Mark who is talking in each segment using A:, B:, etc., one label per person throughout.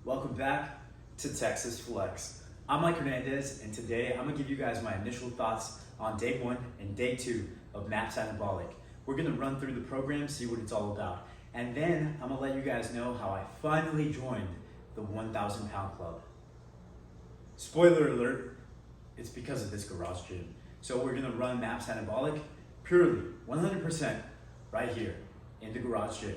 A: Welcome back to Texas Flex. I'm Mike Hernandez, and today I'm gonna give you guys my initial thoughts on day 1 and day 2 of MAPS Anabolic. We're gonna run through the program, see what it's all about, and then I'm gonna let you guys know how I finally joined the 1,000 pound club. Spoiler alert, it's because of this garage gym. So we're gonna run MAPS Anabolic purely, 100% right here in the garage gym.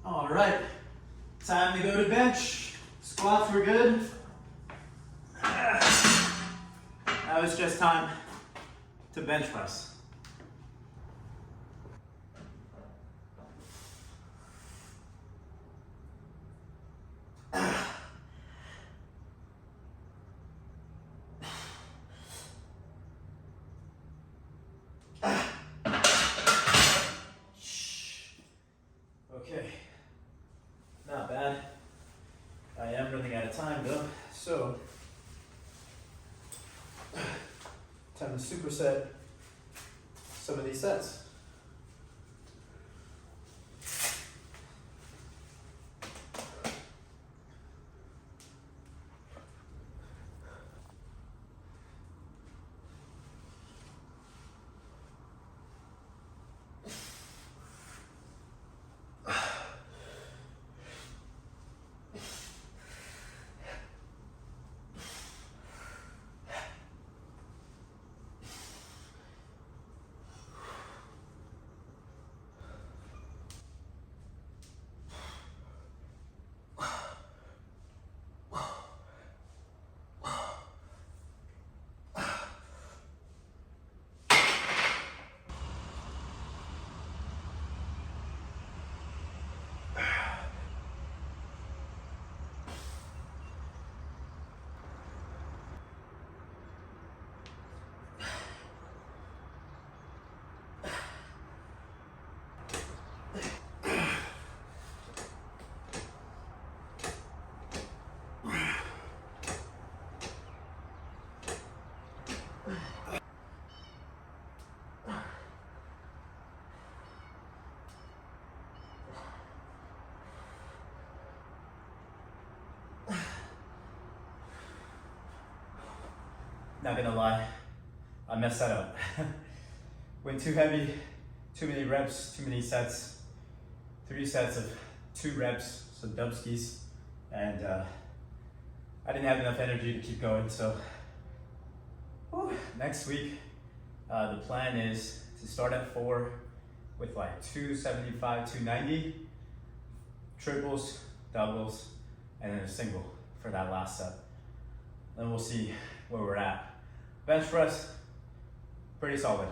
A: All right, time to go to bench. Squats were good. Now it's just time to bench press. Okay. Not bad. I am running out of time though, so time to superset some of these sets. Not gonna lie, I messed that up. Went too heavy, too many reps, too many sets. 3 sets of 2 reps, so dubskis, and I didn't have enough energy to keep going. So next week, the plan is to start at 4 with like 275, 290, triples, doubles, and then a single for that last set. Then we'll see where we're at. Bench press, pretty solid.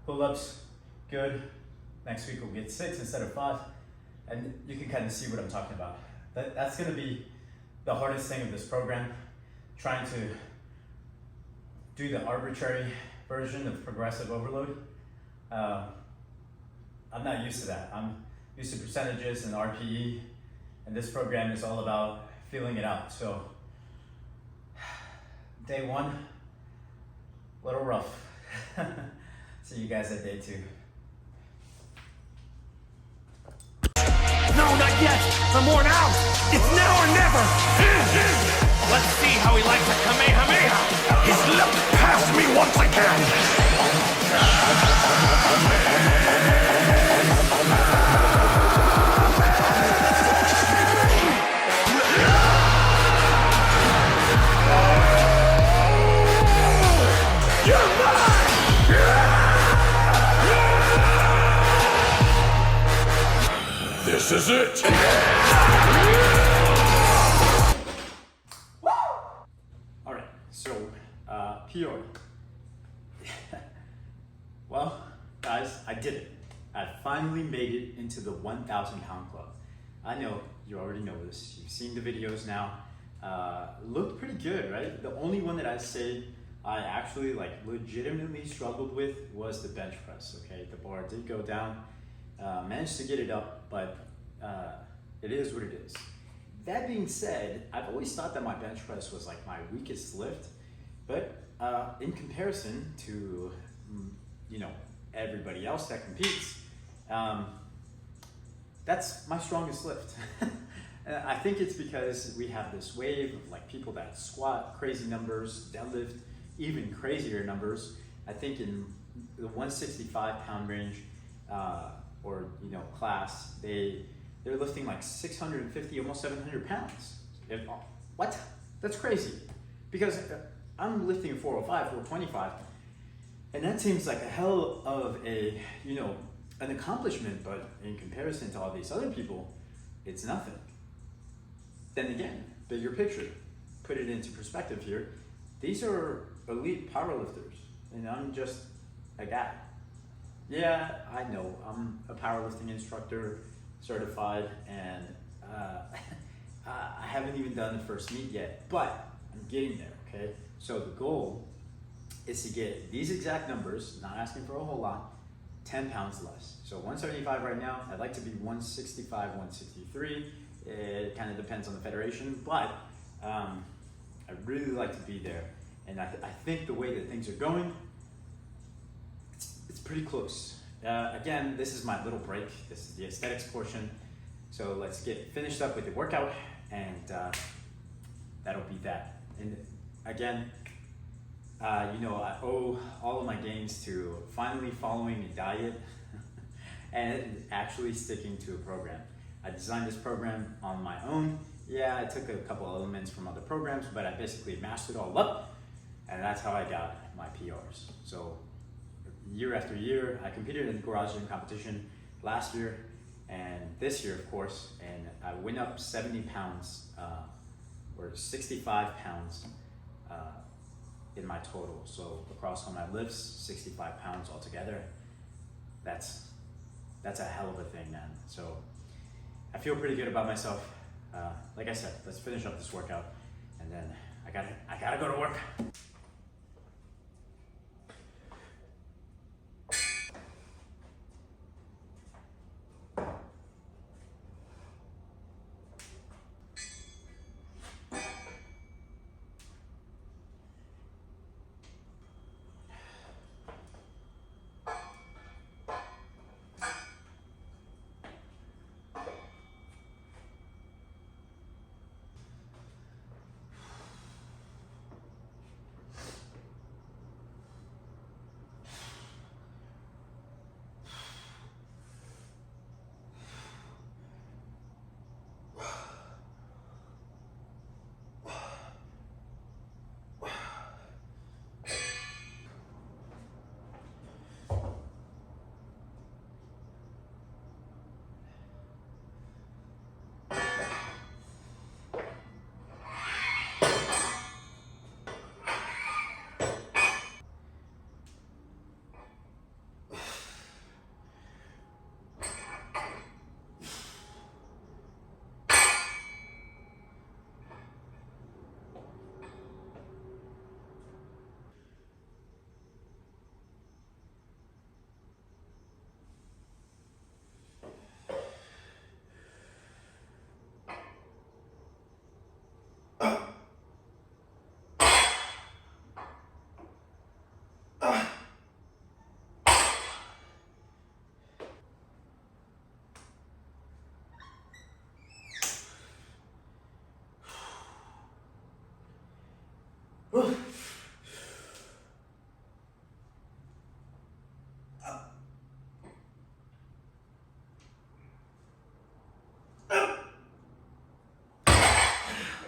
A: Pull-ups, good. Next week we'll get 6 instead of 5. And you can kind of see what I'm talking about. That's gonna be the hardest thing of this program, trying to do the arbitrary version of progressive overload. I'm not used to that. I'm used to percentages and RPE, and this program is all about feeling it out. So day 1, a little rough. See you guys at day 2.
B: No, not yet. I'm worn out. It's now or never. Let's see how he likes a Kamehameha. He's looked past me once again. You're mine! This is it!
A: PR. Well, guys, I did it. I finally made it into the 1,000 pound club. I know you already know this. You've seen the videos now. Looked pretty good, right? The only one that I say I actually like legitimately struggled with was the bench press. Okay, the bar did go down. Managed to get it up, but it is what it is. That being said, I've always thought that my bench press was like my weakest lift, but in comparison to everybody else that competes, that's my strongest lift. I think it's because we have this wave of like people that squat crazy numbers, deadlift even crazier numbers. I think in the 165 pound range or class, they're lifting like 650, almost 700 pounds. What? That's crazy. Because I'm lifting 405, 425, and that seems like a hell of a, an accomplishment, but in comparison to all these other people, it's nothing. Then again, bigger picture, put it into perspective here. These are elite powerlifters, and I'm just a guy. Yeah, I know, I'm a powerlifting instructor, certified, and I haven't even done the first meet yet, but I'm getting there, okay? So the goal is to get these exact numbers, not asking for a whole lot, 10 pounds less. So 175 right now, I'd like to be 165, 163. It kind of depends on the federation, but I'd really like to be there. And I think the way that things are going, it's pretty close. Again, this is my little break. This is the aesthetics portion. So let's get finished up with the workout, and that'll be that. And again, I owe all of my gains to finally following a diet and actually sticking to a program. I designed this program on my own. Yeah, I took a couple elements from other programs, but I basically mashed it all up, and that's how I got my PRs. So year after year, I competed in the garage gym competition last year and this year, of course, and I went up 70 pounds or 65 pounds in my total. So across all my lifts, 65 pounds altogether. That's a hell of a thing, man. So I feel pretty good about myself. Like I said, let's finish up this workout, and then I gotta go to work.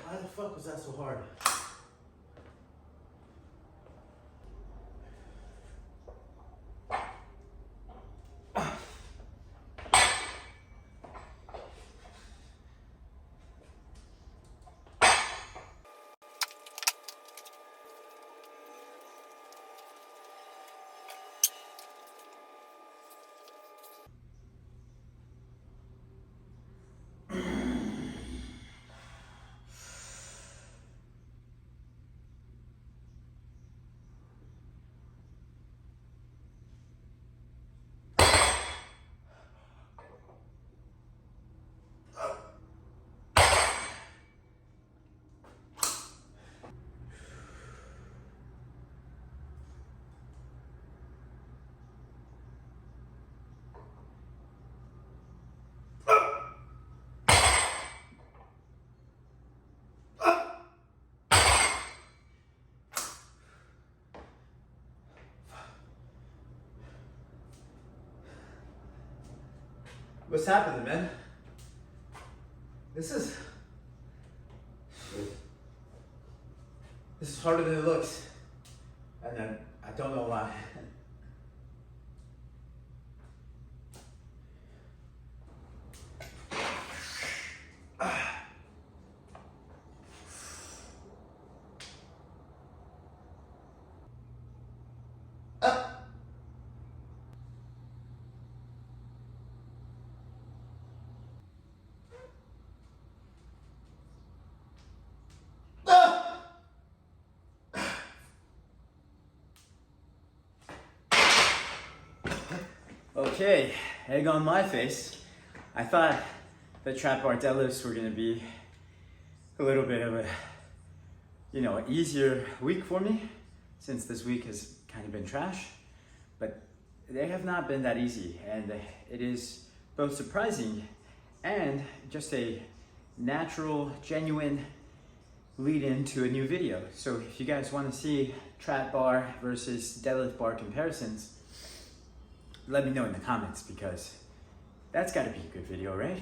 A: Why the fuck was that so hard? What's happening, man? This is harder than it looks. And I don't know why. Okay, egg on my face. I thought the trap bar deadlifts were gonna be a little bit of a, an easier week for me, since this week has kind of been trash, but they have not been that easy, and it is both surprising and just a natural, genuine lead into a new video. So if you guys want to see trap bar versus deadlift bar comparisons, let me know in the comments, because that's got to be a good video, right?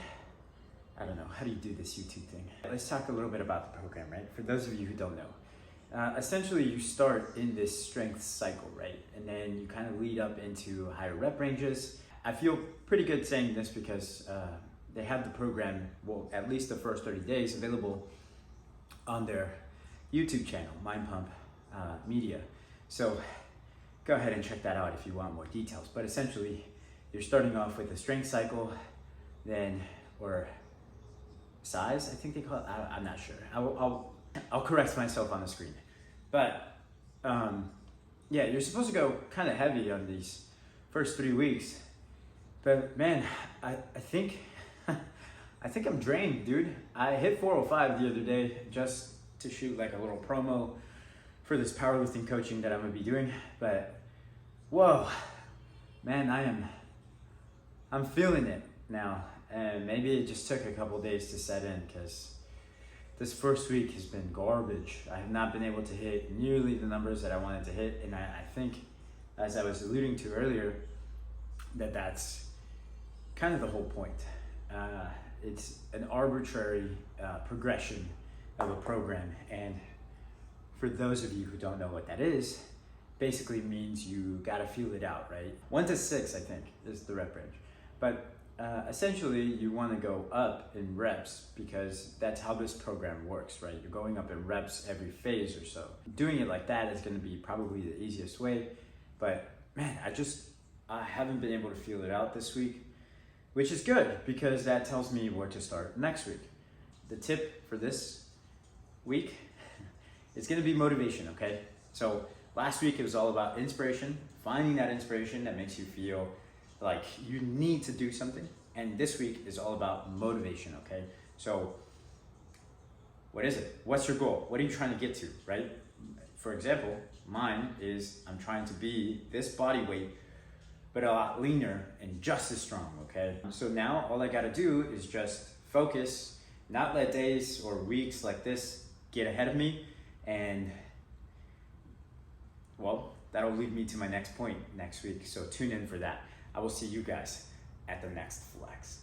A: I don't know, how do you do this YouTube thing? Let's talk a little bit about the program, right? For those of you who don't know, essentially you start in this strength cycle, right? And then you kind of lead up into higher rep ranges. I feel pretty good saying this because they have the program, well, at least the first 30 days available on their YouTube channel, Mind Pump Media. So go ahead and check that out if you want more details. But essentially, you're starting off with a strength cycle, then, or size, I think they call it. I'm not sure. I'll correct myself on the screen. But yeah, you're supposed to go kind of heavy on these first 3 weeks. But man, I think I think I'm drained, dude. I hit 405 the other day just to shoot like a little promo for this powerlifting coaching that I'm gonna be doing. But whoa, man, I'm feeling it now. And maybe it just took a couple days to set in, because this first week has been garbage. I have not been able to hit nearly the numbers that I wanted to hit. And I think, as I was alluding to earlier, that's kind of the whole point. It's an arbitrary progression of a program. And for those of you who don't know what that is, basically means you gotta feel it out, right? 1 to 6, I think, is the rep range. But essentially, you wanna go up in reps, because that's how this program works, right? You're going up in reps every phase or so. Doing it like that is gonna be probably the easiest way. But man, I haven't been able to feel it out this week, which is good, because that tells me where to start next week. The tip for this week is gonna be motivation, okay? So last week it was all about inspiration, finding that inspiration that makes you feel like you need to do something. And this week is all about motivation, okay? So what is it? What's your goal? What are you trying to get to, right? For example, mine is I'm trying to be this body weight, but a lot leaner and just as strong, okay? So now all I gotta do is just focus, not let days or weeks like this get ahead of me, and well, that'll lead me to my next point next week. So tune in for that. I will see you guys at the next flex.